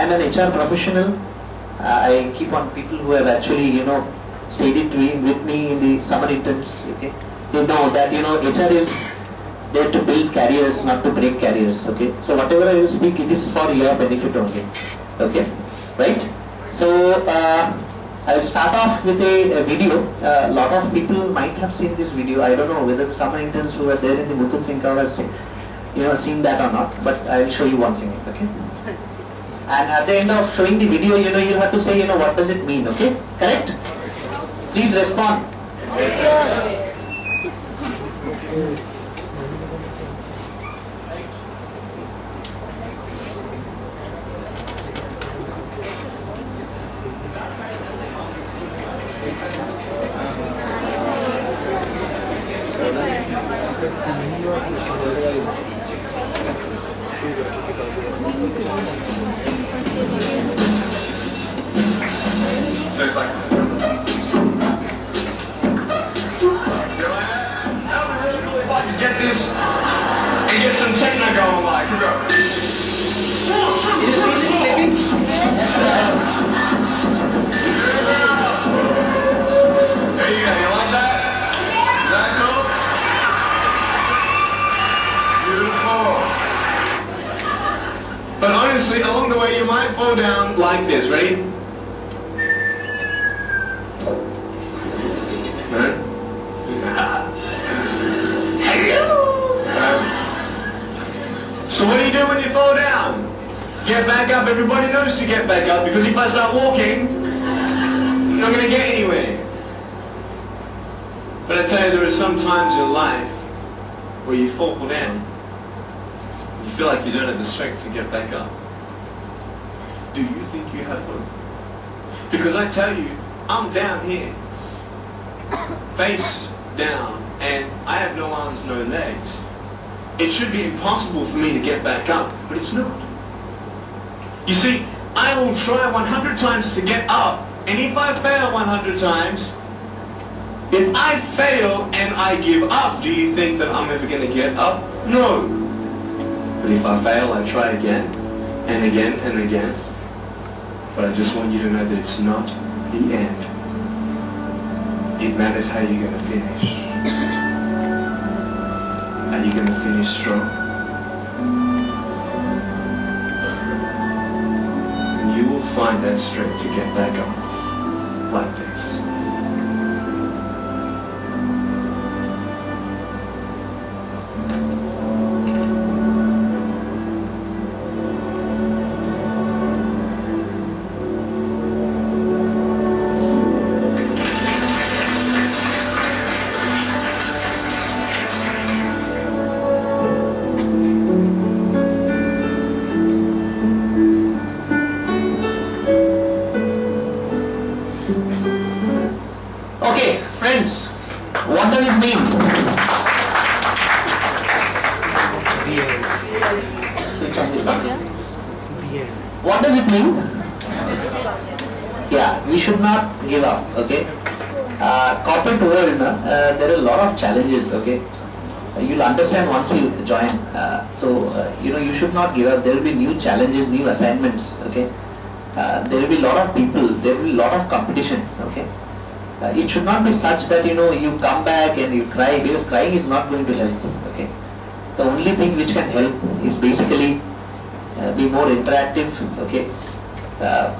I'm an HR professional. I keep on people who have actually, stayed with me in the summer interns. Okay, they know that HR is there to build careers, not to break careers. Okay, so whatever I will speak, it is for your benefit only. Okay, right? So I will start off with a video. A lot of people might have seen this video. I don't know whether the summer interns who are there in the Muthoot Finca have seen that or not. But I will show you one thing. Okay. And at the end of showing the video, you'll have to say, what does it mean, okay? Correct? Please respond. Yes, sir. But honestly, along the way, you might fall down like this. Ready? So what do you do when you fall down? Get back up. Everybody knows to get back up, because if I start walking, I'm not going to get anywhere. But I tell you, there are some times in life where you fall down. You feel like you don't have the strength to get back up. Do you think you have hope? Because I tell you, I'm down here, face down, and I have no arms, no legs. It should be impossible for me to get back up, but it's not. You see, I will try 100 times to get up, and if I fail 100 times, if I fail and I give up, do you think that I'm ever going to get up? No. But if I fail, I try again, and again, and again. But I just want you to know that it's not the end. It matters how you're going to finish. Are you going to finish strong? And you will find that strength to get back up like this. What does it mean? What does it mean? Yeah, we should not give up, okay? Corporate world, there are a lot of challenges, okay? You'll understand once you join. You should not give up. There will be new challenges, new assignments, okay? There will be a lot of people, there will be a lot of competition, okay? It should not be such that you come back and you cry, because crying is not going to help. Okay, the only thing which can help is basically be more interactive. Okay,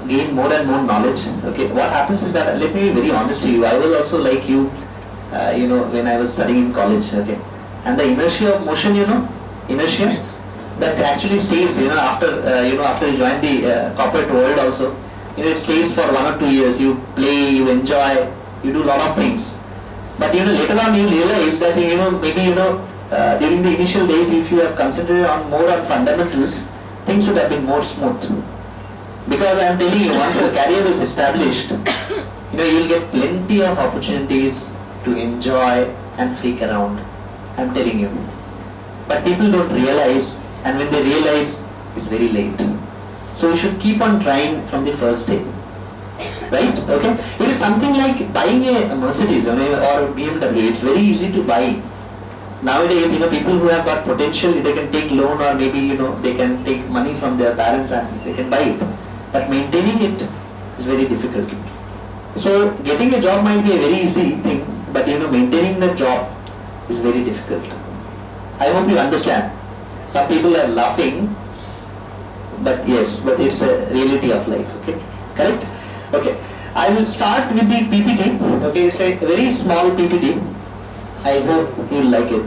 gain more and more knowledge. Okay, what happens is that, let me be very honest to you. I was also like you, when I was studying in college. Okay, and the inertia of motion, inertia that actually stays. After you join the corporate world also, it stays for 1 or 2 years. You play, you enjoy. You do a lot of things, but later on you realize that maybe during the initial days, if you have concentrated more on fundamentals, things would have been more smooth. Because I am telling you, once your career is established, you will get plenty of opportunities to enjoy and freak around. I am telling you, but people don't realize, and when they realize, it's very late. So we should keep on trying from the first day. Right? Okay. It is something like buying a Mercedes or BMW. It's very easy to buy. Nowadays, people who have got potential, they can take loan, or maybe they can take money from their parents and they can buy it. but maintaining it is very difficult. So getting a job might be a very easy thing, but maintaining the job is very difficult. I hope you understand. Some people are laughing, but yes, but it's a reality of life. Okay, correct? Okay, I will start with the PPT. Okay, it's a very small PPT. I hope you will like it.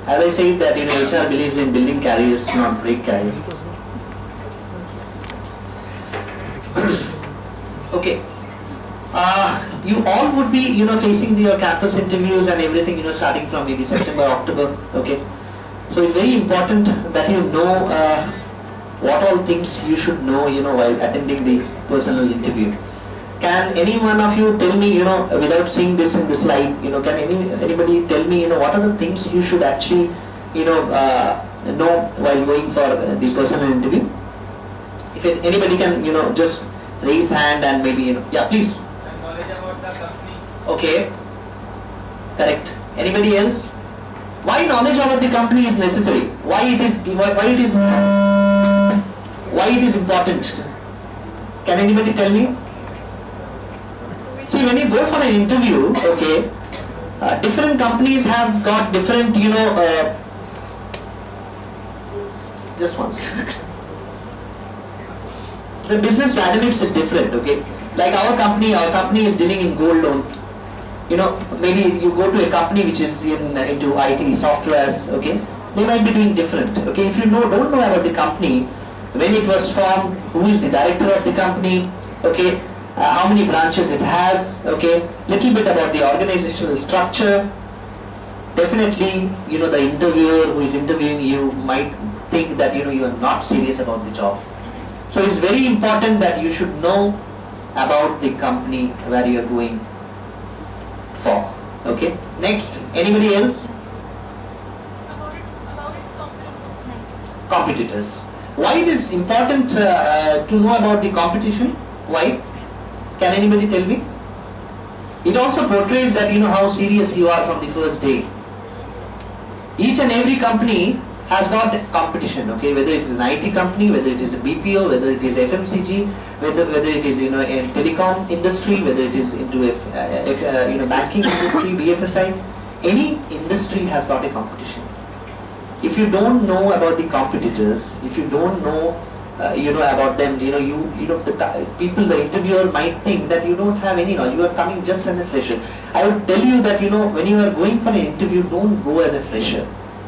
As I said that HR believes in building careers, not break careers. Okay. You all would be facing your campus interviews and everything starting from maybe September, October. Okay. So it's very important that you know what all things you should know while attending the personal interview. Can any one of you tell me without seeing this in the slide, can anybody tell me what are the things you should actually know while going for the personal interview? If anybody can just raise hand and maybe yeah, please. And knowledge about the company. Okay, correct. Anybody else? Why knowledge about the company is necessary? Why it is important? Can anybody tell me? See, when you go for an interview, okay, different companies have got different, just one second. The business dynamics is different, okay. Like our company is dealing in gold loan. Maybe you go to a company which is into IT softwares, okay. They might be doing different, okay. If you don't know about the company, when it was formed, who is the director of the company, okay. How many branches it has, okay, little bit about the organizational structure. Definitely, the interviewer who is interviewing you might think that you are not serious about the job. So it's very important that you should know about the company where you are going for. Okay. Next, anybody else? About its Competitors. Why it is important to know about the competition? Why? Can anybody tell me? It also portrays that how serious you are from the first day. Each and every company has got competition, okay, whether it is an IT company, whether it is a BPO, whether it is FMCG, whether it is in telecom industry, whether it is into banking industry, BFSI, any industry has got a competition. If you don't know about the competitors, if you don't know about them, the interviewer might think that you don't have any knowledge, you are coming just as a fresher. I would tell you that when you are going for an interview, don't go as a fresher.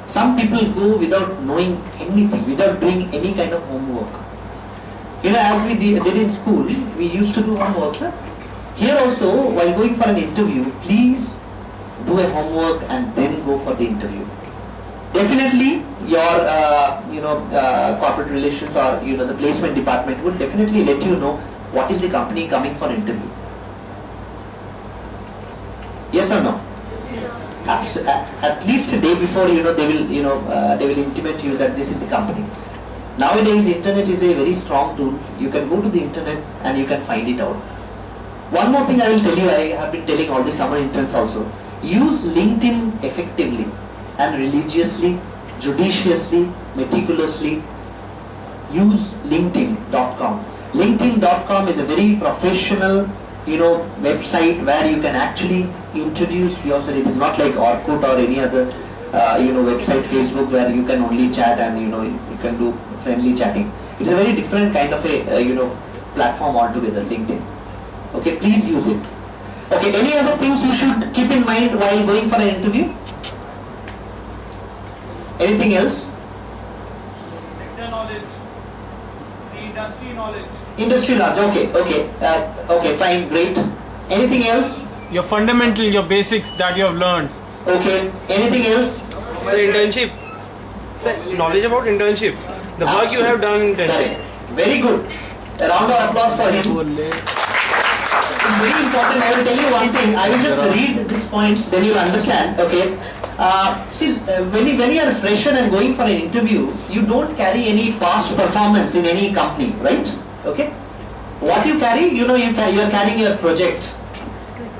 Some people go without knowing anything, without doing any kind of homework. As we did in school, we used to do homework. Huh? Here also, while going for an interview, please do a homework and then go for the interview. Definitely, your corporate relations or the placement department would definitely let you know what is the company coming for interview. Yes or no? Yes. At least a day before, they will intimate you that this is the company. Nowadays, internet is a very strong tool. You can go to the internet and you can find it out. One more thing I will tell you, I have been telling all the summer interns also. Use LinkedIn effectively and religiously, judiciously, meticulously. Use LinkedIn.com. LinkedIn.com is a very professional, website where you can actually introduce yourself. It is not like Orkut or any other, website, Facebook, where you can only chat and you can do friendly chatting. It's a very different kind of a platform altogether, LinkedIn. Okay, please use it. Okay, any other things you should keep in mind while going for an interview? Anything else? Sector knowledge, the industry knowledge. Industry knowledge, okay, fine, great. Anything else? Your fundamental, your basics that you have learned. Okay, anything else? Sir, internship. Sir, knowledge about internship. The work you have done in internship. Correct. Very good. A round of applause for him. It's very important. I will tell you one thing. I will just read these points, then you will understand. Okay. When you are a fresher and going for an interview, you don't carry any past performance in any company, right? Okay. What you carry, you are carrying your project.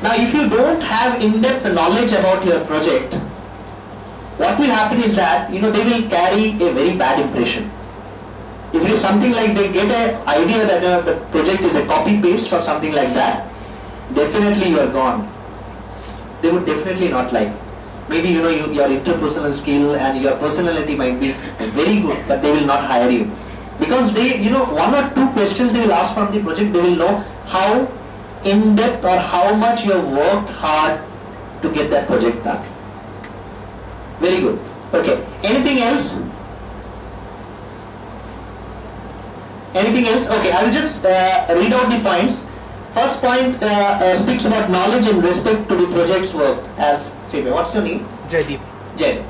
Now if you don't have in-depth knowledge about your project, what will happen is that, they will carry a very bad impression. If it is something like they get an idea that the project is a copy-paste or something like that, definitely you are gone. They would definitely not like. Maybe your interpersonal skill and your personality might be very good, but they will not hire you. Because they, one or two questions they will ask from the project, they will know how in-depth or how much you have worked hard to get that project done. Very good. Okay. Anything else? Anything else? Okay, I will just read out the points. First point speaks about knowledge and respect to the project's work. As what's your name? Jaideep. Jaideep.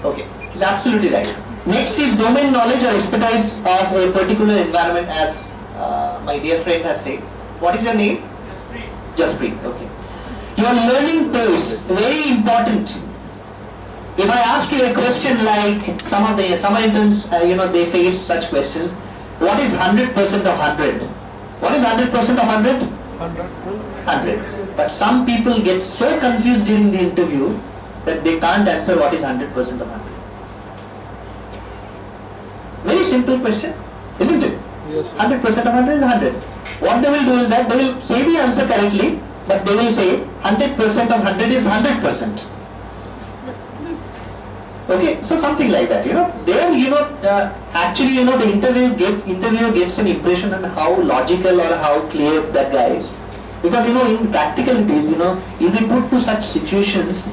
Okay, he's absolutely right. Next is domain knowledge or expertise of a particular environment, as my dear friend has said. What is your name? Jaspreet. Jaspreet. Okay. Your learning pace, very important. If I ask you a question like some of the summer interns, they face such questions. What is 100% of 100? What is 100% of 100? 100. But some people get so confused during the interview that they can't answer what is 100% of 100. Very simple question, isn't it? Yes. 100% of 100 is 100. What they will do is that they will say the answer correctly, but they will say 100% of 100 is 100%. Okay, so something like that, There, actually, the interviewer gets an impression on how logical or how clear that guy is. Because, in practicalities, you'll be put to such situations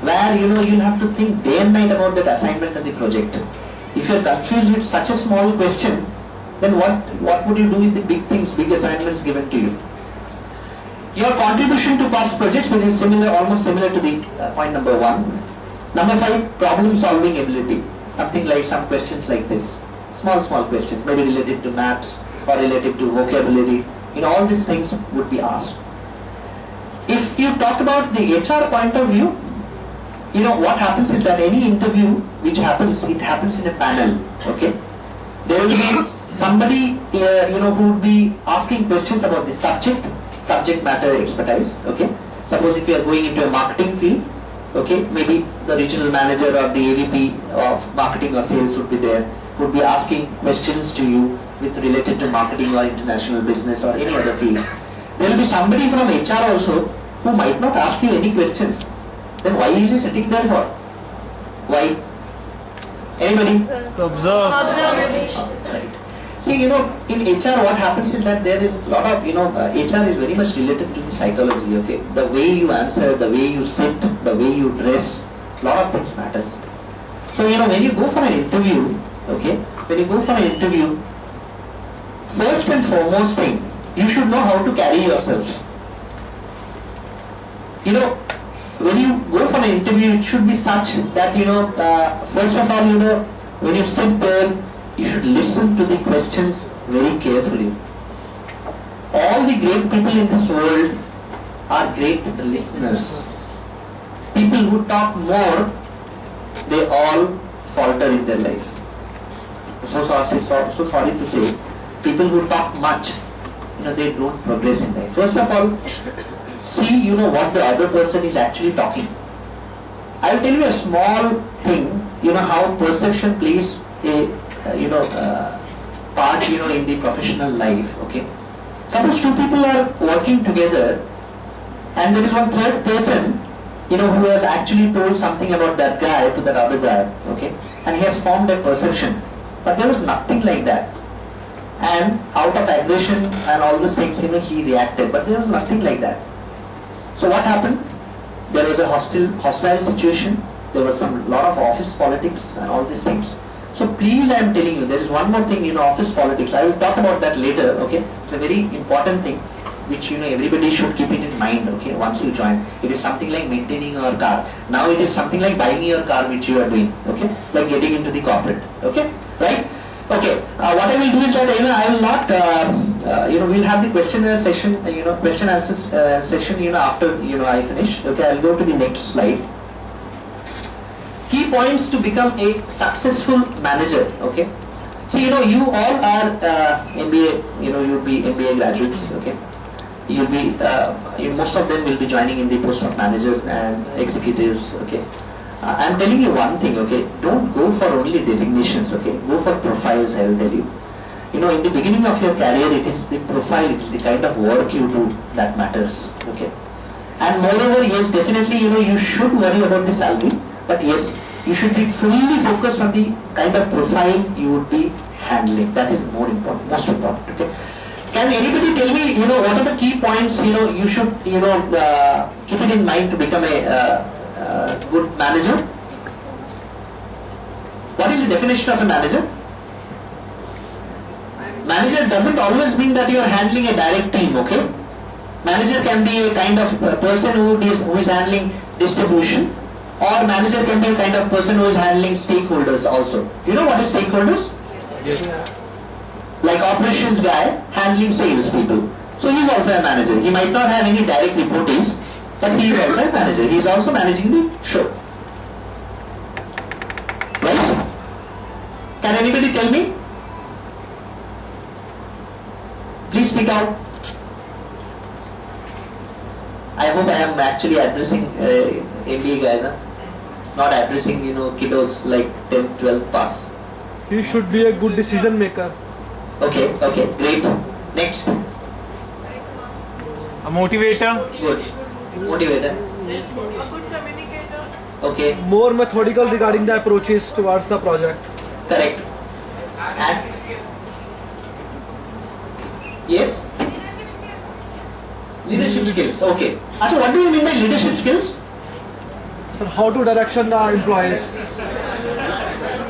where, you'll have to think day and night about that assignment and the project. If you're confused with such a small question, then what would you do with the big things, big assignments given to you? Your contribution to past projects, which is almost similar to the point number 1. Number 5, problem solving ability. Something like some questions like this. Small questions, maybe related to maps or related to vocabulary. All these things would be asked. If you talk about the HR point of view, what happens is that any interview which happens, it happens in a panel. Okay? There will be somebody, who would be asking questions about the subject matter expertise. Okay? Suppose if you are going into a marketing field, okay, maybe the regional manager or the AVP of marketing or sales would be there, would be asking questions to you with related to marketing or international business or any other field. There will be somebody from HR also who might not ask you any questions. Then why is he sitting there for? Why? Anybody? To observe. Right. See, in HR what happens is that there is a lot of, HR is very much related to the psychology, okay? The way you answer, the way you sit, the way you dress, a lot of things matters. So, when you go for an interview, okay, when you go for an interview, first and foremost thing, you should know how to carry yourself. When you go for an interview, it should be such that, first of all, when you sit there, you should listen to the questions very carefully. All the great people in this world are great listeners. People who talk more, they all falter in their life. So sorry to say, people who talk much, they don't progress in life. First of all, see, what the other person is actually talking. I will tell you a small thing, how perception plays a part, in the professional life, okay. Suppose two people are working together and there is one third person, who has actually told something about that guy to that other guy, okay, and he has formed a perception, but there was nothing like that. And out of aggression and all these things, he reacted, but there was nothing like that. So what happened? There was a hostile situation, there was lot of office politics and all these things. So please, I am telling you, there is one more thing, office politics. I will talk about that later, okay? It's a very important thing, which, everybody should keep it in mind, okay, once you join. It is something like maintaining your car. Now it is something like buying your car, which you are doing, okay? Like getting into the corporate, okay? Right? Okay, what I will do is that, I will not, we'll have the question session, question answer session, after, I finish. Okay, I'll go to the next slide. Key points to become a successful manager, okay? See, you all are MBA, you would be MBA graduates, okay? you'll be, most of them will be joining in the post of manager and executives, okay. I'm telling you one thing, okay, don't go for only designations, okay, go for profiles, I will tell you. You know, in the beginning of your career, it is the profile, it is the kind of work you do that matters, okay. And moreover, yes, definitely, you know, you should worry about the salary, but yes, you should be fully focused on the kind of profile you would be handling. That is more important, most important, okay. Can anybody tell me, you know, what are the key points, you know, you should, you know, keep it in mind to become a good manager? What is the definition of a manager? Manager doesn't always mean that you are handling a direct team, okay? Manager can be a kind of person who is handling distribution, or manager can be a kind of person who is handling stakeholders also. You know what is stakeholders? Yes. Like operations guy handling sales people. So he is also a manager. He might not have any direct reportees, but he is also a manager. He is also managing the show. Right? Can anybody tell me? Please speak out. I hope I am actually addressing MBA guys, huh? Not addressing, you know, kiddos like 10, 12 pass. He should be a good decision maker. Okay, great. Next. A motivator. Good. Motivator. A good communicator. Okay, More methodical regarding the approaches towards the project. correct. And yes? Leadership skills. Okay. So what do you mean by leadership skills? So how to direction the employees?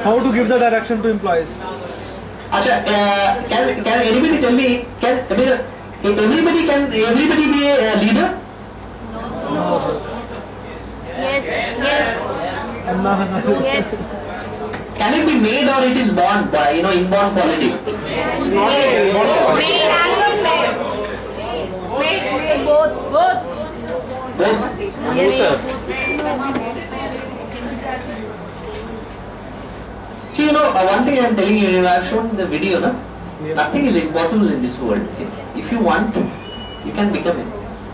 How to give the direction to employees? Acha, can anybody tell me? Can everybody be a leader? Anna Hazare. Yes. Can it be made or it is born by, you know, inborn quality? Both. Both. No, sir. See, you know, one thing I am telling you, I have shown the video, no? Nothing is impossible in this world. Okay? If you want, you can become it.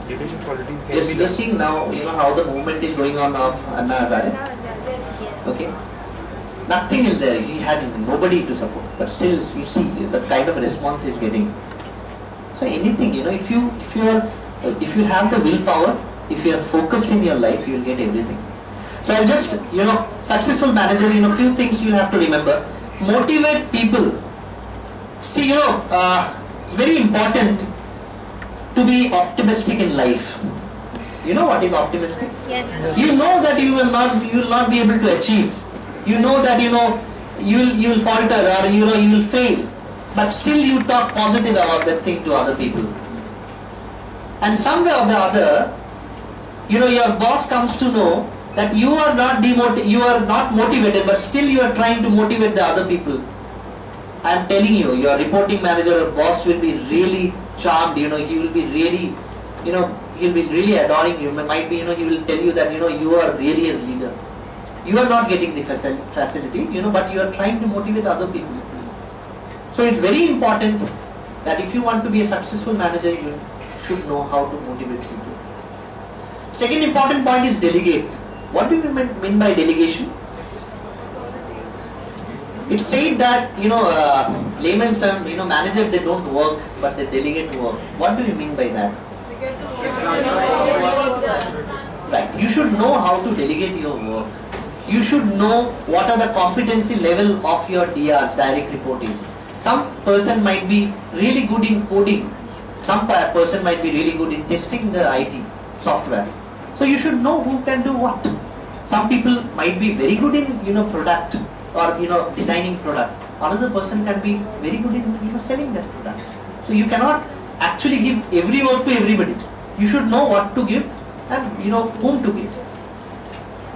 Leadership qualities can Just be you're seeing now, you know, how the movement is going on of Anna Hazare. Okay? Nothing is there. He had nobody to support. But still, you see the kind of response he's getting. So anything, you know, if you have the willpower, if you are focused in your life, you will get everything. So I'll just, you know, successful manager, you know, few things you have to remember. Motivate people. See, you know, it's very important to be optimistic in life. You know what is optimistic? Yes. You know that you will not be able to achieve. You know that, you know, you will falter, or, you know, you will fail. But still you talk positive about that thing to other people. And some way or the other, you know, your boss comes to know that you are not motivated, but still you are trying to motivate the other people. I am telling you, your reporting manager or boss will be really charmed, you know, he will be really, you know, he will be really adoring you. Might be, you know, he will tell you that, you know, you are really a leader. You are not getting the facility, you know, but you are trying to motivate other people. So it's very important that if you want to be a successful manager, you should know how to motivate people. Second important point is delegate. What do you mean by delegation? It's said that, you know, layman's term, you know, managers, they don't work, but they delegate work. What do you mean by that? Right. You should know how to delegate your work. You should know what are the competency level of your DRs, direct reportees. Some person might be really good in coding. Some person might be really good in testing the IT software. So you should know who can do what. Some people might be very good in, you know, product, or, you know, designing product. Another person can be very good in, you know, selling that product. So you cannot actually give every work to everybody. You should know what to give and, you know, whom to give.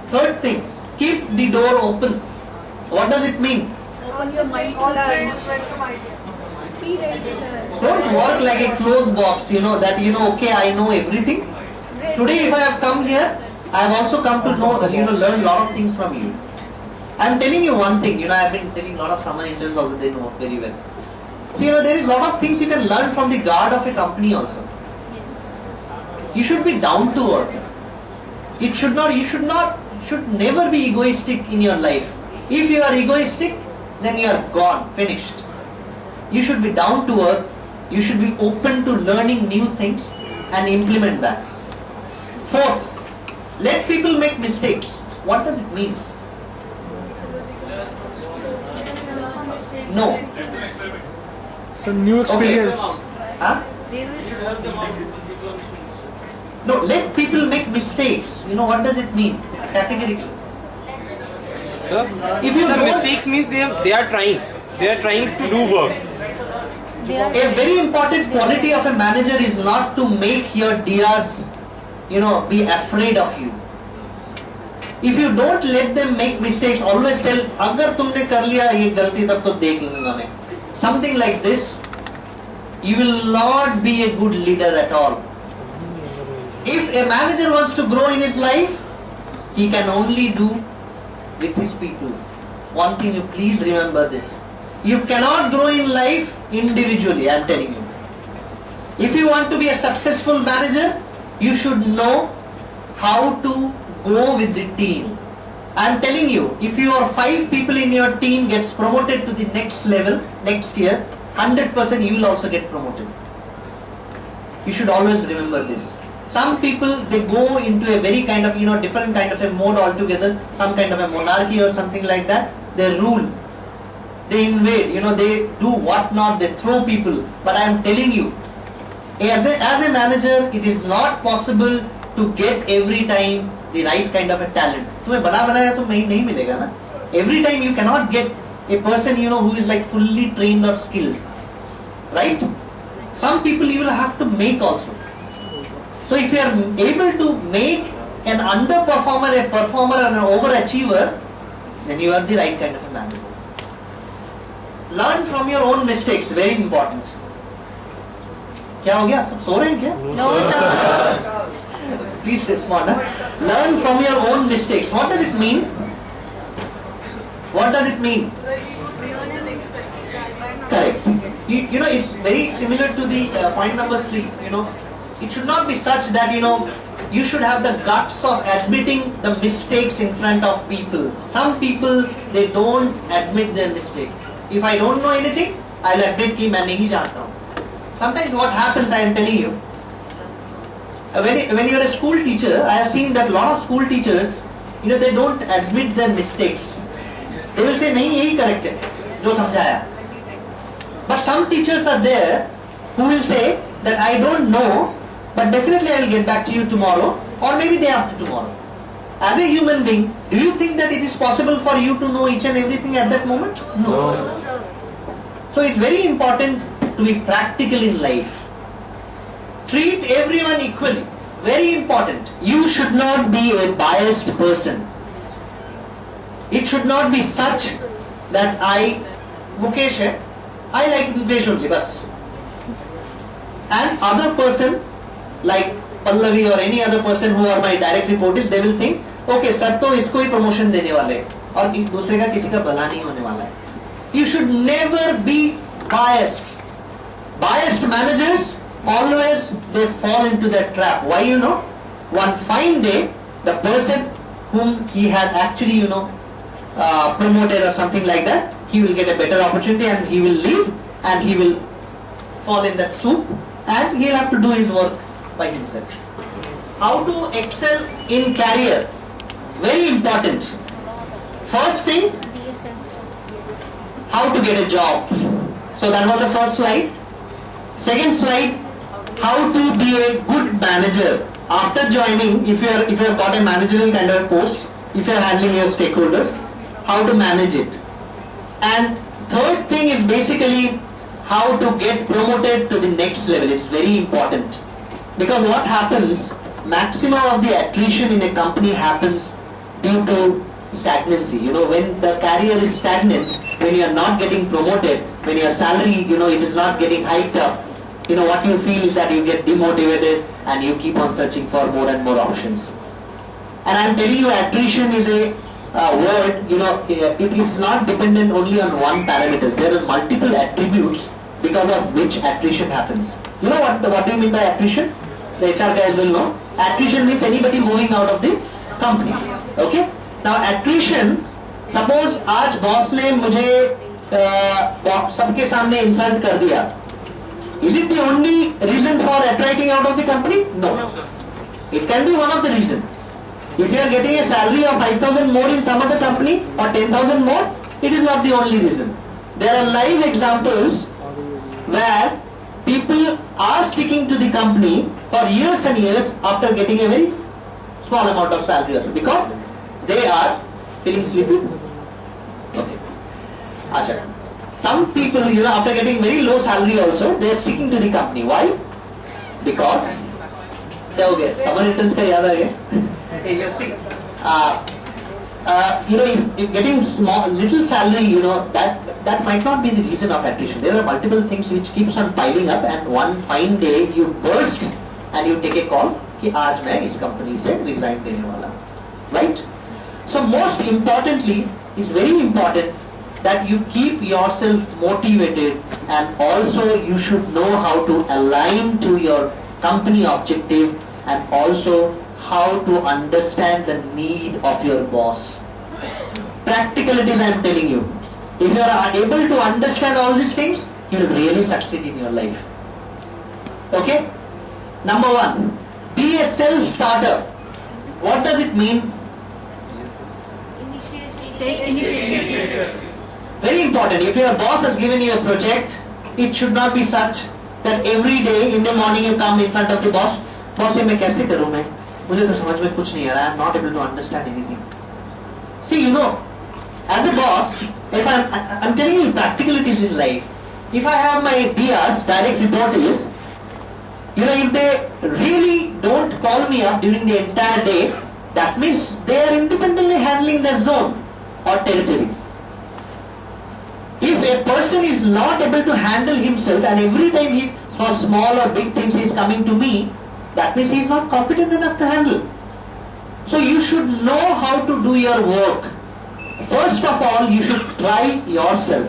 Third thing, keep the door open. What does it mean? Open your mind to All learn. trends, welcome idea. Be ready to learn. Don't work like a closed box, you know, that, you know, okay, I know everything. Today if I have come here, I have also come to know, you know, learn a lot of things from you. I am telling you one thing, you know, I have been telling a lot of summer interns also, they know very well. So, you know, there is a lot of things you can learn from the guard of a company also. Yes. You should be down to earth. You should never be egoistic in your life. If you are egoistic, then you are gone, finished. You should be down to earth. You should be open to learning new things and implement that. Fourth, let people make mistakes. What does it mean? No. So new experience. Huh? No, let people make mistakes. You know what does it mean? Categorically. Sir, If you sir, don't- mistakes means they are trying. They are trying to do work. A very important quality of a manager is not to make your DRs, be afraid of you. If you don't let them make mistakes, always tell, अगर तुमने कर लिया ये गलती तब तो देख लूँगा मैं. Something like this, you will not be a good leader at all. If a manager wants to grow in his life, he can only do with his people. One thing you please remember this. You cannot grow in life individually, I am telling you. If you want to be a successful manager, you should know how to go with the team. I am telling you, if your 5 people in your team gets promoted to the next level next year, 100% you will also get promoted. You should always remember this. Some people, they go into a very kind of, different kind of a mode altogether, some kind of a monarchy or something like that. They rule. They invade, they do what not, they throw people. But I am telling you, as a manager, it is not possible to get every time the right kind of a talent. तुम्हें बना बनाया तो नहीं मिलेगा ना. Every time you cannot get a person who is like fully trained or skilled, right? Some people you will have to make also. So if you are able to make an underperformer a performer and an overachiever, then you are the right kind of a manager. Learn from your own mistakes, very important. क्या हो गया? सब सो रहे हैं क्या? No, sir. Please respond. Learn from your own mistakes. What does it mean? What does it mean? Correct. It's very similar to the point number 3. It should not be such that you should have the guts of admitting the mistakes in front of people. Some people, they don't admit their mistake. If I don't know anything, I'll admit कि मैं नहीं जानता हूँ. Sometimes what happens, I am telling you, when you are a school teacher, I have seen that a lot of school teachers, they don't admit their mistakes. They will say नहीं यही correct है, जो समझाया. But some teachers are there who will say that I don't know, but definitely I will get back to you tomorrow or maybe day after tomorrow. As a human being, do you think that it is possible for you to know each and everything at that moment? No. So it's very important to be practical in life. Treat everyone equally. Very important. You should not be a biased person. It should not be such that Mukesh hai, I like Mukesh only, bas. And other person like Pallavi or any other person who are my direct reportees, they will think, okay, sir तो इसको ही promotion देने वाले हैं और दूसरे का किसी का भला नहीं होने वाला है. You should never be biased. Biased managers, always they fall into that trap. Why one fine day, the person whom he had actually promoted or something like that, he will get a better opportunity and he will leave and he will fall in that soup and he will have to do his work by himself. How to excel in career? Very important. First thing, how to get a job. So that was the first slide. Second slide, how to be a good manager. After joining, if you have got a managerial kind of post, if you are handling your stakeholders, how to manage it. And third thing is basically how to get promoted to the next level. It's very important. Because what happens, maximum of the attrition in a company happens due to stagnancy. When the career is stagnant, when you are not getting promoted, when your salary, it is not getting hiked up, what you feel is that you get demotivated and you keep on searching for more and more options. And I am telling you, attrition is a word, it is not dependent only on one parameter. There are multiple attributes because of which attrition happens. What do you mean by attrition? The HR guys will know. Attrition means anybody moving out of the company. Okay? Now attrition, suppose आज boss ने मुझे सबके सामने insult कर दिया. Is it the only reason for attriting out of the company? No. It can be one of the reasons. If you are getting a salary of 5,000 more in some other company or 10,000 more, it is not the only reason. There are live examples where people are sticking to the company for years and years after getting a very small amount of salary also because they are feeling sleepy. Okay. Achha. Some people, after getting very low salary also, they are sticking to the company. Why? Because क्या हो गया? Summer instance का याद आ गया? Okay, you see. If getting little salary, that might not be the reason of attrition. There are multiple things which keeps on piling up, and one fine day you burst and you take a call कि आज मैं इस company से resign देने वाला, right? So most importantly, it's very important that you keep yourself motivated, and also you should know how to align to your company objective, and also how to understand the need of your boss. Practicalities I am telling you. If you are able to understand all these things, you will really succeed in your life. Okay? Number one, be a self-starter. What does it mean? Take initiative. Very important. If your boss has given you a project, it should not be such that every day in the morning you come in front of the boss. Boss, ये मैं कैसे करूँ मैं? मुझे तो समझ में कुछ नहीं आ रहा. I am not able to understand anything. See, as a boss, if I'm telling you practicalities in life. If I have my DRs, direct report is, if they really don't call me up during the entire day, that means they are independently handling their zone or territory. If a person is not able to handle himself, and every time he for small or big things he is coming to me, that means he is not competent enough to handle. So you should know how to do your work. First of all, you should try yourself.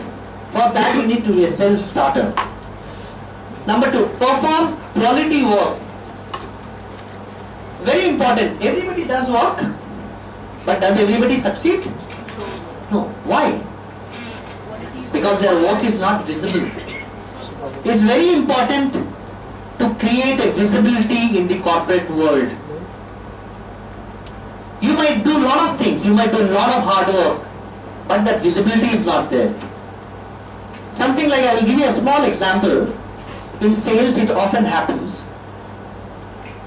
For that you need to be a self-starter. Number two, perform quality work. Very important. Everybody does work, but does everybody succeed? No. Why? Because their work is not visible. It's very important to create a visibility in the corporate world. You might do a lot of things, you might do a lot of hard work, but that visibility is not there. Something like, I will give you a small example. In sales it often happens.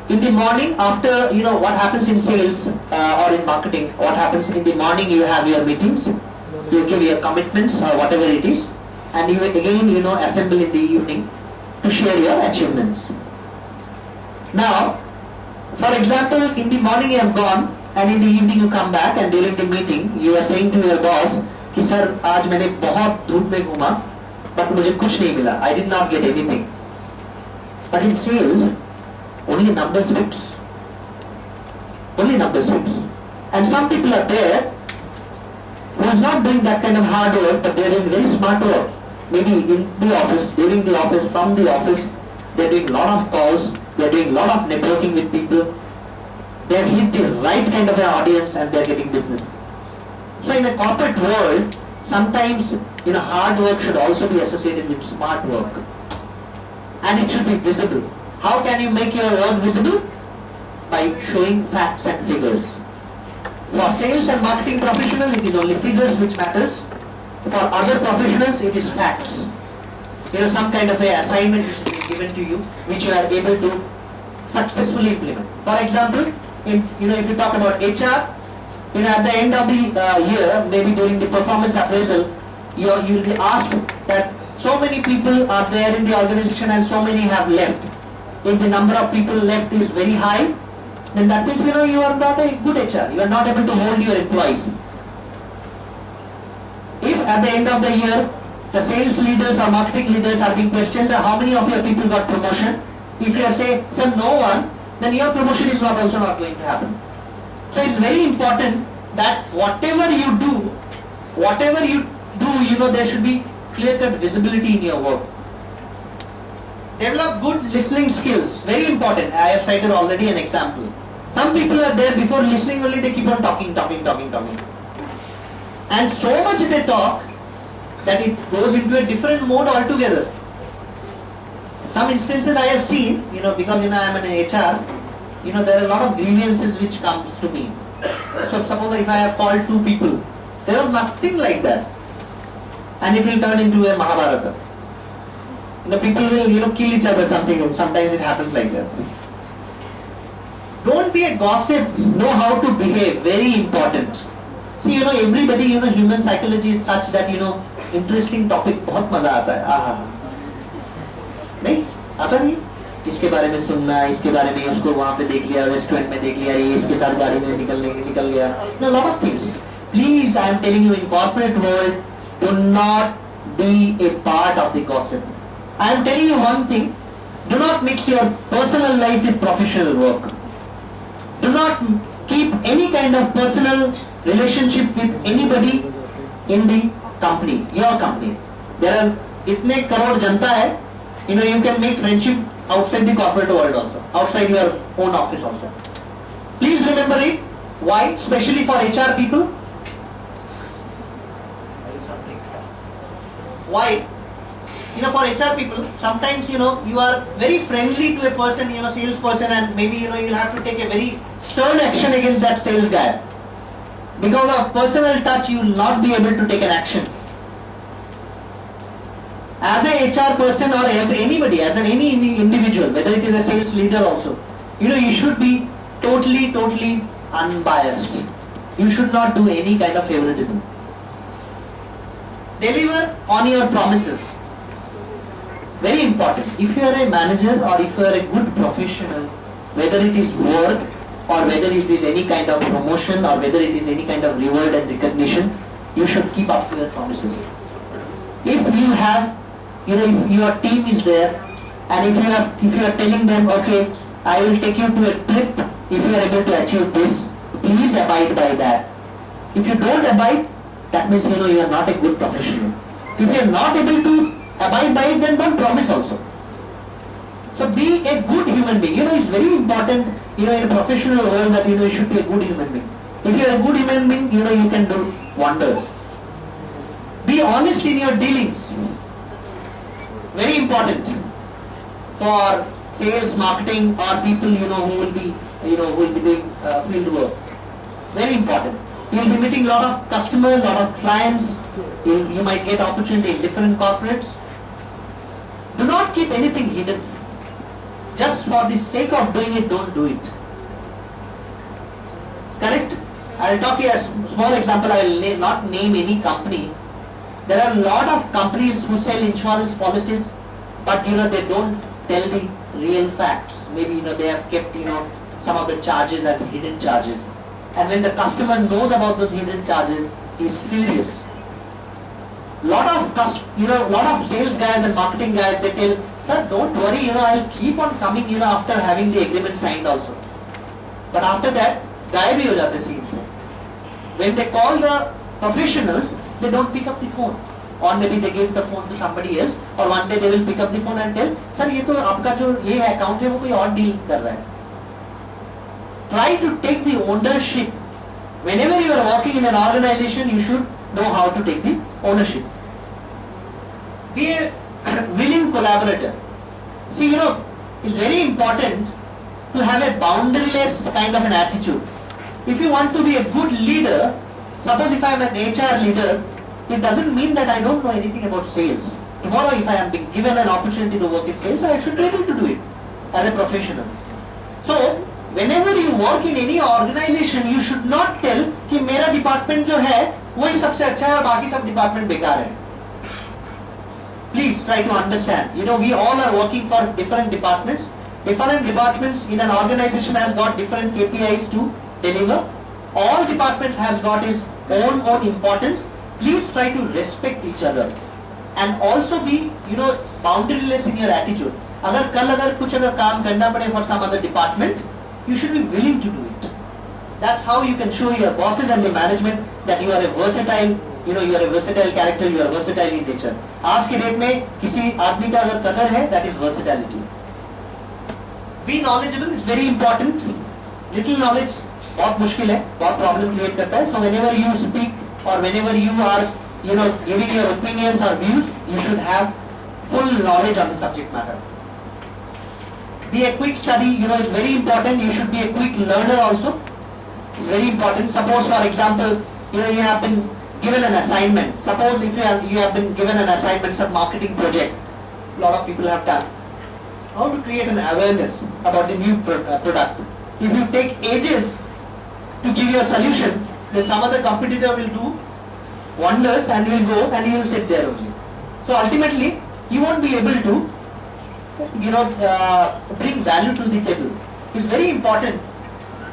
In the morning after, what happens in sales or in marketing, what happens in the morning, you have your meetings, you give your commitments or whatever it is, and you again, assemble in the evening to share your achievements. Now, for example, in the morning you have gone, and in the evening you come back, and during the meeting you are saying to your boss कि sir आज मैंने बहुत धूप में घूमा, but मुझे कुछ नहीं मिला. I did not get anything. But in sales, only numbers fix. Only numbers fix. And some people are there who are not doing that kind of hard work, but they are doing very smart work. Maybe in the office, during the office, from the office, they are doing a lot of calls, they are doing a lot of networking with people. They have hit the right kind of an audience and they are getting business. So in a corporate world, sometimes hard work should also be associated with smart work. And it should be visible. How can you make your work visible? By showing facts and figures. For sales and marketing professionals, it is only figures which matters. For other professionals, it is facts. Some kind of a assignment which has been given to you, which you are able to successfully implement. For example, if you talk about HR, at the end of the year, maybe during the performance appraisal, you will be asked that so many people are there in the organization and so many have left. If the number of people left is very high, then that means you are not a good HR. You are not able to hold your employees. If at the end of the year, the sales leaders or marketing leaders are being questioned that how many of your people got promotion, if you are saying, sir, no one, then your promotion is also not going to happen. So it's very important that whatever you do, there should be clear-cut visibility in your work. Develop good listening skills. Very important. I have cited already an example. Some people are there before listening only, they keep on talking. And so much they talk that it goes into a different mode altogether. Some instances I have seen, because I am an HR, there are a lot of grievances which comes to me. So suppose if I have called 2 people, there was nothing like that. And it will turn into a Mahabharata. People will, kill each other something, sometimes it happens like that. Don't be a gossip, know how to behave, very important. See, everybody, human psychology is such that, interesting topic, बहुत मजा आता है, आहा, नहीं, आता नहीं, इसके बारे में सुनना, इसके बारे में उसको वहाँ पे देख लिया, रेस्टोरेंट में देख लिया, ये इसके साथ गाड़ी में निकल गया, a lot of things. Please, I am telling you, in corporate world, do not be a part of the gossip. I am telling you one thing, do not mix your personal life with professional work. Do not keep any kind of personal relationship with anybody in the company, your company. There are itne crore janta hai, you can make friendship outside the corporate world also, outside your own office also. Please remember it. Why? Especially for HR people. Why? For HR people, sometimes, you are very friendly to a person, salesperson, and maybe, you'll have to take a very stern action against that sales guy. Because of personal touch, you will not be able to take an action. As a HR person or as anybody, as any individual, whether it is a sales leader also, you should be totally unbiased. You should not do any kind of favoritism. Deliver on your promises. Very important. If you are a manager or if you are a good professional, whether it is work or whether it is any kind of promotion or whether it is any kind of reward and recognition, you should keep up to your promises. If you have, if your team is there and if you are telling them, okay, I will take you to a trip if you are able to achieve this, please abide by that. If you don't abide, that means you are not a good professional. If you are not able to abide by it, then don't promise also. So be a good human being. It's very important, in a professional world that, you should be a good human being. If you are a good human being, you can do wonders. Be honest in your dealings. Very important for sales, marketing, or people, who will be doing field work. Very important. You will be meeting a lot of customers, a lot of clients. You might get opportunity in different corporates. Do not keep anything hidden. Just for the sake of doing it, don't do it. Correct? I will talk here a small example. I will not name any company. There are a lot of companies who sell insurance policies, but they don't tell the real facts. Maybe they have kept some of the charges as hidden charges. And when the customer knows about those hidden charges, he is furious. Lot of sales guys and marketing guys, they tell, sir, don't worry, I'll keep on coming, after having the agreement signed also. But after that, गायब ही हो जाते scene से. When they call the professionals, they don't pick up the phone. Or maybe they give the phone to somebody else, or one day they will pick up the phone and tell, sir, ये तो आपका जो ये account है वो कोई और deal कर रहा है. Try to take the ownership. Whenever you are working in an organization, you should know how to take the ownership. Be a willing collaborator. See, it's very important to have a boundaryless kind of an attitude. If you want to be a good leader, suppose if I am an HR leader, it doesn't mean that I don't know anything about sales. Tomorrow if I am being given an opportunity to work in sales, I should be able to do it as a professional. So, whenever you work in any organization, you should not tell कि मेरा department जो है वही सबसे अच्छा है और बाकी सब department बेकार है. Please try to understand. We all are working for different departments. Different departments in an organization has got different KPIs to deliver. All departments has got its own importance. Please try to respect each other and also be boundaryless in your attitude. अगर कुछ काम करना पड़े for some other department, you should be willing to do it. That's how you can show your bosses and the management that you are a versatile you are a versatile character, you are versatile in nature. आज के date में किसी आदमी का अगर कदर है, that is versatility. Be knowledgeable is very important. Little knowledge बहुत मुश्किल है, बहुत problem create करता है. So whenever you speak or whenever you are giving your opinions or views, you should have full knowledge on the subject matter. Be a quick study, it's very important. You should be a quick learner also. Very important. Suppose for example, you have been given an assignment. Suppose if you have been given an assignment, some marketing project, a lot of people have done. How to create an awareness about the new product. If you take ages to give your solution, then some other competitor will do wonders and will go and you will sit there only. So ultimately, you won't be able to bring value to the table. It's very important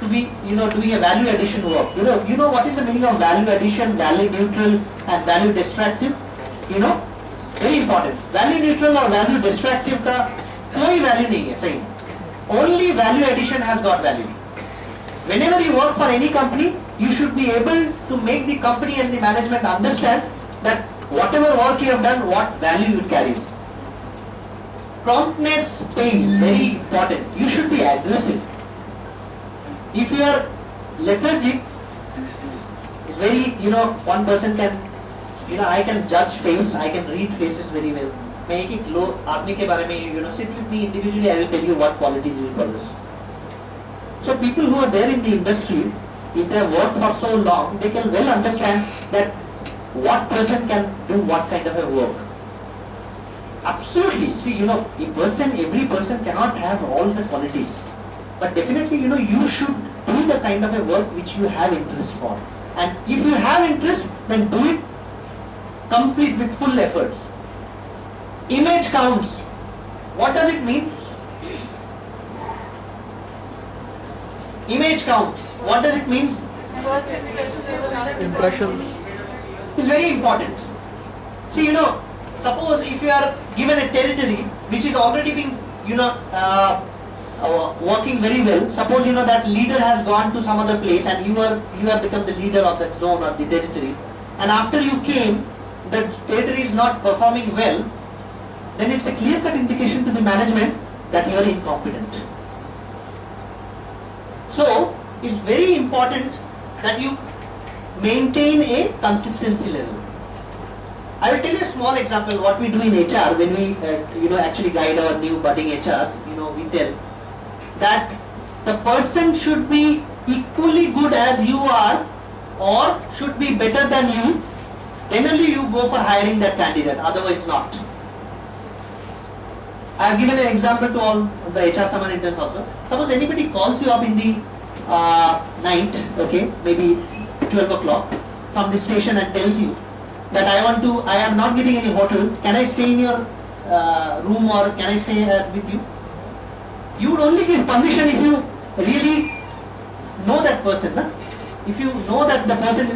to be doing a value addition work. You know what is the meaning of value addition, value neutral and value destructive? Very important. Value neutral or value destructive का कोई value नहीं है, सही. Only value addition has got value. Whenever you work for any company, you should be able to make the company and the management understand that whatever work you have done, what value it carries. Promptness pays, very important. You should be aggressive. If you are lethargic, it's very, one person can, I can judge face, I can read faces very well. मैं एक लोग आदमी के बारे में, sit with me individually, I will tell you what qualities you possess. So people who are there in the industry, if they have worked for so long, they can well understand that what person can do what kind of a work. Absolutely. See, every person cannot have all the qualities. But definitely, you should do the kind of a work which you have interest for. And if you have interest, then do it complete with full efforts. Image counts. What does it mean? Image counts. What does it mean? Impressions. It's very important. See, suppose if you are given a territory which is already being, working very well. Suppose that leader has gone to some other place and you have become the leader of that zone or the territory. And after you came, the territory is not performing well. Then it's a clear-cut indication to the management that you are incompetent. So it's very important that you maintain a consistency level. I will tell you a small example what we do in HR when we actually guide our new budding HRs. We tell that the person should be equally good as you are or should be better than you. Then only you go for hiring that candidate, otherwise not. I have given an example to all the HR summer interns also. Suppose anybody calls you up in the night, okay, maybe 12 o'clock from the station and tells you that I am not getting any hotel, can I stay in your room or can I stay with you? You would only give permission if you really know that person. Na? If you know that the person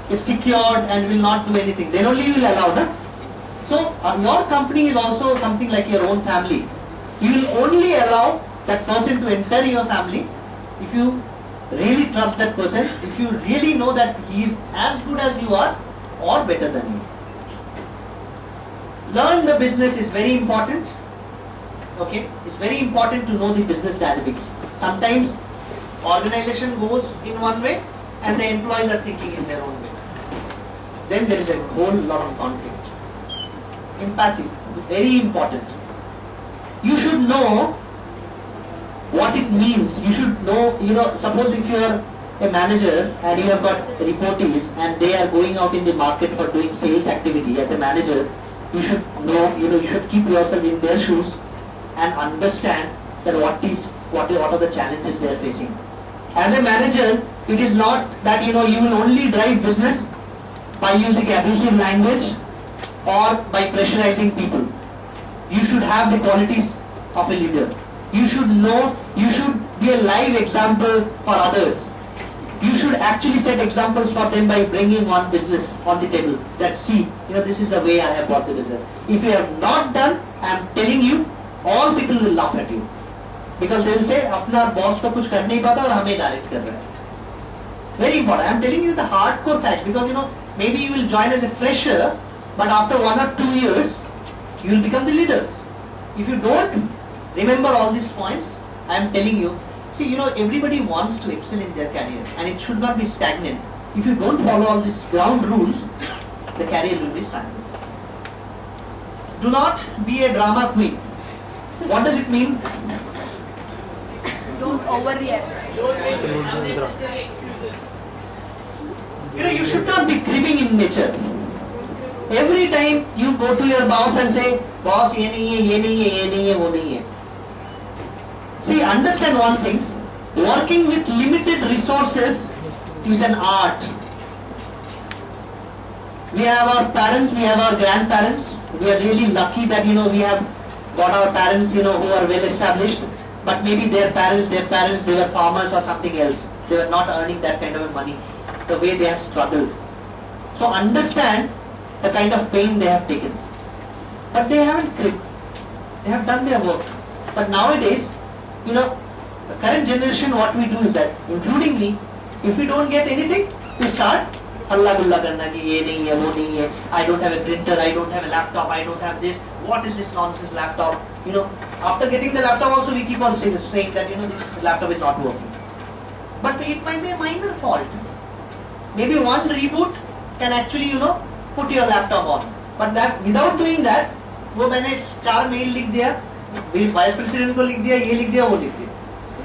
is secured and will not do anything, then only you will allow. Na? So your company is also something like your own family. You will only allow that person to enter your family if you really trust that person, if you really know that he is as good as you are or better than you. Learn the business is very important. Okay, it's very important to know the business dynamics. Sometimes organization goes in one way and the employees are thinking in their own way. Then there is a whole lot of conflict. Empathy, very important. You should know what it means. You should know, suppose if you are a manager and you have got reportees and they are going out in the market for doing sales activity as a manager, you should know, you should keep yourself in their shoes and understand that what are the challenges they are facing. As a manager, it is not that you will only drive business by using abusive language or by pressurizing people. You should have the qualities of a leader. You should know, you should be a live example for others. You should actually set examples for them by bringing one business on the table. That see, this is the way I have brought the business. If you have not done, I am telling you, all people will laugh at you. Because they will say, अपना boss तो कुछ कर नहीं पाता और हमें direct कर रहा है. Very important. I am telling you the hardcore facts because Maybe you will join as a fresher, but after 1 or 2 years, you will become the leaders. If you don't remember all these points, I am telling you, see, everybody wants to excel in their career and it should not be stagnant. If you don't follow all these ground rules, the career will be stagnant. Do not be a drama queen. What does it mean? Don't overreact. You should not be cribbing in nature. Every time you go to your boss and say, boss, ye nahi hai, ye nahi hai, ye nahi hai, wo nahi hai. See, understand one thing. Working with limited resources is an art. We have our parents, we have our grandparents. We are really lucky that, we have got our parents, who are well established. But maybe their parents, they were farmers or something else. They were not earning that kind of money. The way they have struggled. So understand the kind of pain they have taken. But they haven't cribbed. They have done their work. But nowadays, the current generation, what we do is that, including me, if we don't get anything, we start halla gulla karna ki ye nahi hai, wo nahi hai, I don't have a printer, I don't have a laptop, I don't have this, what is this nonsense laptop? After getting the laptop also we keep on saying that, this laptop is not working. But it might be a minor fault. Maybe one reboot can actually, put your laptop on. But that without doing that, वो मैंने 4 mail लिख दिया, vice president को लिख दिया, ये लिख दिया, वो लिख दिया.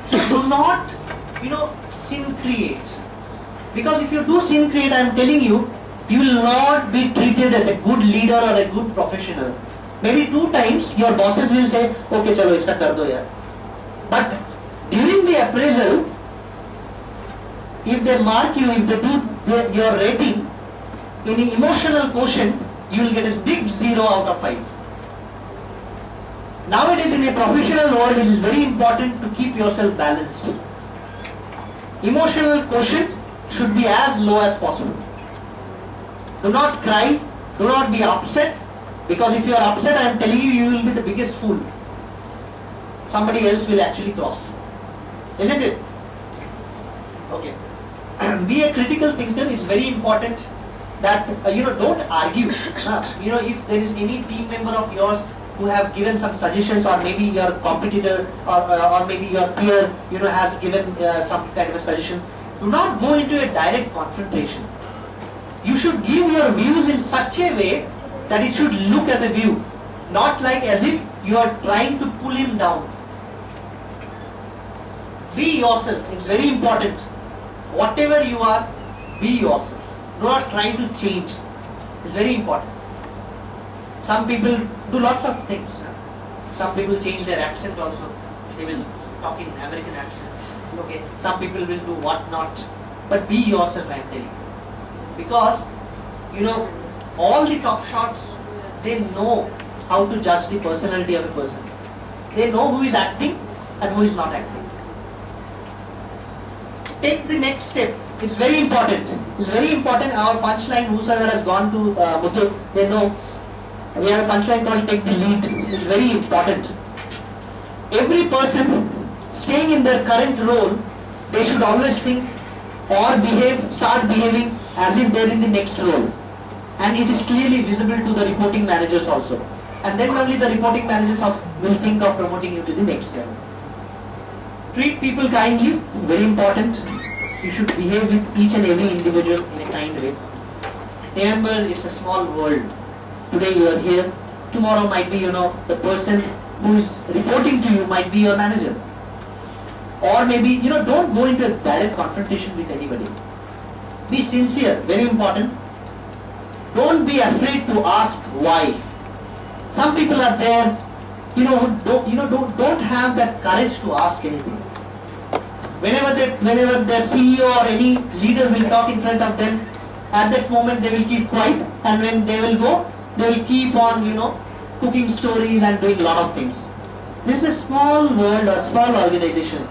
So do not, sin create. Because if you do sin create, I am telling you, you will not be treated as a good leader or a good professional. Maybe 2 times your bosses will say, okay, chalo, इसका कर दो यार. But during the appraisal, if they mark you, if they do your rating, in the emotional quotient, you will get a big 0 out of 5. Nowadays in a professional world, it is very important to keep yourself balanced. Emotional quotient should be as low as possible. Do not cry, do not be upset, because if you are upset, I am telling you, you will be the biggest fool. Somebody else will actually cross. Isn't it? Okay. Be a critical thinker. It's very important that, don't argue. If there is any team member of yours who have given some suggestions, or maybe your competitor or maybe your peer, has given some kind of a suggestion, do not go into a direct confrontation. You should give your views in such a way that it should look as a view, not like as if you are trying to pull him down. Be yourself. It's very important. Whatever you are, be yourself. Do not try to change. It's very important. Some people do lots of things. Some people change their accent also. They will talk in American accent. Okay. Some people will do what not. But be yourself, I am telling you. Because, all the top shots, they know how to judge the personality of a person. They know who is acting and who is not acting. Take the next step. It's very important. It's very important. Our punchline, whosoever has gone to Muthu, they know. We have a punchline called take the lead. It's very important. Every person staying in their current role, they should always think or start behaving as if they're in the next role. And it is clearly visible to the reporting managers also. And then only the reporting managers will think of promoting you to the next level. Treat people kindly, very important. You should behave with each and every individual in a kind way. Remember, it's a small world. Today you are here, tomorrow might be, the person who is reporting to you might be your manager. Or maybe, don't go into a direct confrontation with anybody. Be sincere, very important. Don't be afraid to ask why. Some people are there, who don't have that courage to ask anything. Whenever their CEO or any leader will talk in front of them, at that moment they will keep quiet, and when they will go, they will keep on, cooking stories and doing a lot of things. This is a small world or small organization.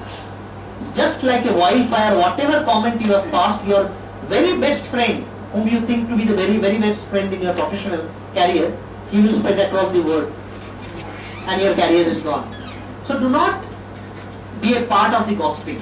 Just like a wildfire, whatever comment you have passed, your very best friend, whom you think to be the very, very best friend in your professional career, he will spread across the world and your career is gone. So do not be a part of the gossiping.